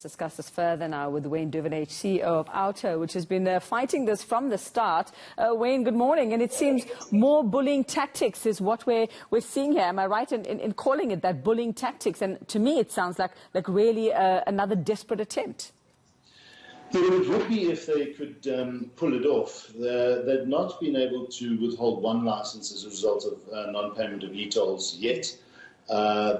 Discuss this further now with Wayne Duvenage, CEO of OUTA, which has been fighting this from the start. Wayne, good morning. And it seems more bullying tactics is what we're seeing here. Am I right in calling it that, bullying tactics? And to me, it sounds like really another desperate attempt. It would be if they could pull it off. They've not been able to withhold one license as a result of non-payment of e-tolls yet.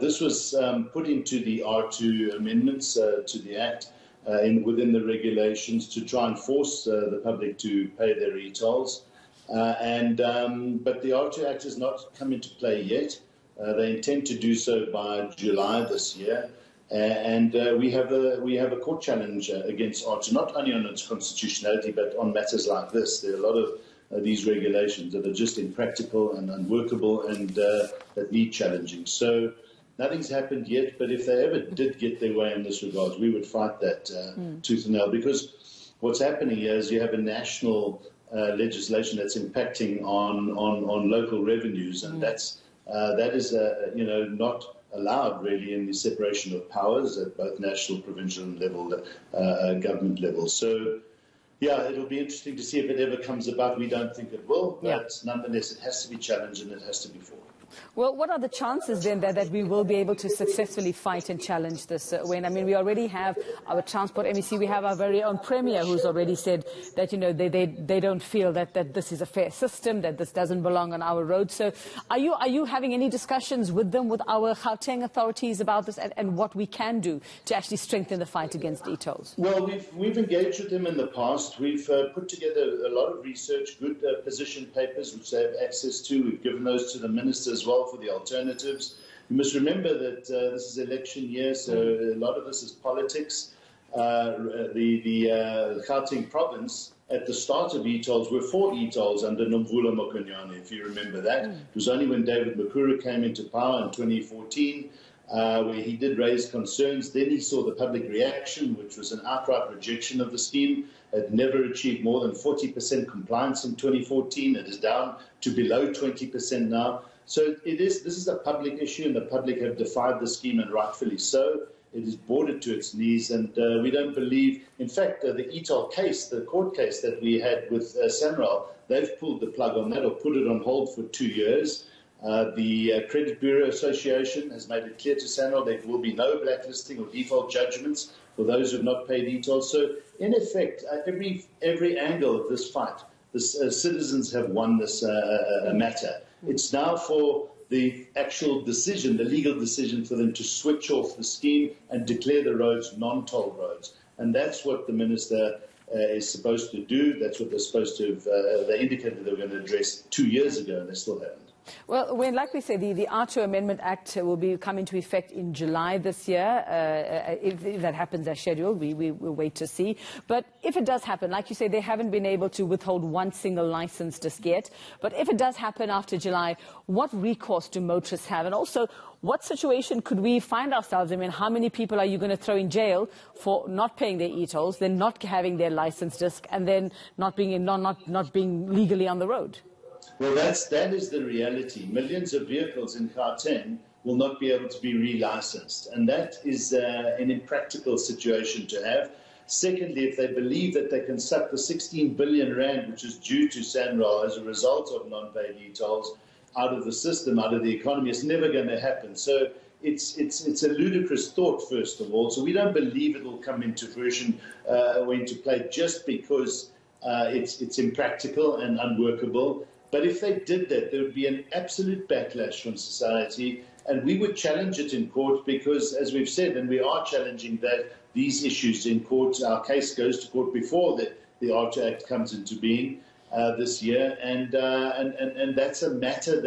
This was put into the R2 amendments to the Act within the regulations to try and force the public to pay their e-tolls. But the R2 Act has not come into play yet. They intend to do so by July this year. We have a court challenge against R2, not only on its constitutionality, but on matters like this. There are a lot of these regulations that are just impractical and unworkable and that need challenging. So nothing's happened yet, but if they ever did get their way in this regard, we would fight that tooth and nail, because what's happening here is you have a national legislation that's impacting on local revenues, and that is not allowed really in the separation of powers at both national, provincial and government level. So yeah, it'll be interesting to see if it ever comes about. We don't think it will, but nonetheless, it has to be challenged and it has to be fought. Well, what are the chances then that we will be able to successfully fight and challenge this, Wayne? I mean, we already have our transport MEC, we have our very own Premier who's already said that, they don't feel that this is a fair system, that this doesn't belong on our roads. So are you having any discussions with them, with our Gauteng authorities about this and what we can do to actually strengthen the fight against e-tolls? Well, we've engaged with them in the past. We've put together a lot of research, good position papers which they have access to. We've given those to the minister as well for the alternatives. You must remember that this is election year, so a lot of this is politics. The Gauteng province, at the start of e-tolls, were for e-tolls under Nomvula Mokonyane, if you remember that. It was only when David Makura came into power in 2014 where he did raise concerns. Then he saw the public reaction, which was an outright rejection of the scheme. It never achieved more than 40% compliance in 2014. It is down to below 20% now. So this is a public issue, and the public have defied the scheme, and rightfully so. It is brought it to its knees, and we don't believe. In fact, the e-toll case, the court case that we had with Sanral, they've pulled the plug on that or put it on hold for 2 years. The Credit Bureau Association has made it clear to Sanral there will be no blacklisting or default judgments for those who have not paid e-tolls. So, in effect, every angle of this fight, the citizens have won this matter. It's now for the actual decision, the legal decision, for them to switch off the scheme and declare the roads non-toll roads. And that's what the minister is supposed to do. That's what they're supposed to have. They indicated they were going to address 2 years ago, and they still haven't. Well, Wayne, like we say, the R2 Amendment Act will come into effect in July this year. If that happens as scheduled, we will wait to see. But if it does happen, like you say, they haven't been able to withhold one single license just yet. But if it does happen after July, what recourse do motorists have? And also, what situation could we find ourselves in? I mean, how many people are you going to throw in jail for not paying their e-tolls, then not having their license disc, and then not being legally on the road? Well, that is the reality. Millions of vehicles in Gauteng will not be able to be relicensed, and that is an impractical situation to have. Secondly, if they believe that they can suck the 16 billion rand, which is due to Sanral as a result of non-paid e-tolls, out of the system, out of the economy, it's never going to happen. So it's a ludicrous thought, first of all. So we don't believe it will come into fruition or into play just because it's impractical and unworkable. But if they did that, there would be an absolute backlash from society, and we would challenge it in court because, as we've said, and we are challenging these issues in court. Our case goes to court before the OUTA Act comes into being this year, and that's a matter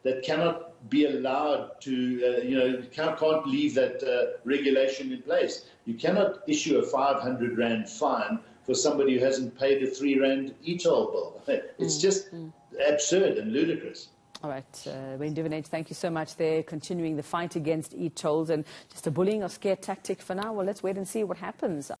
that cannot be allowed to, can't leave that regulation in place. You cannot issue a 500 rand fine for somebody who hasn't paid a 3 rand e-toll bill. It's just absurd and ludicrous. All right, Wayne Duvenage, thank you so much. They're continuing the fight against e-tolls, and just a bullying or scare tactic for now. Well, let's wait and see what happens.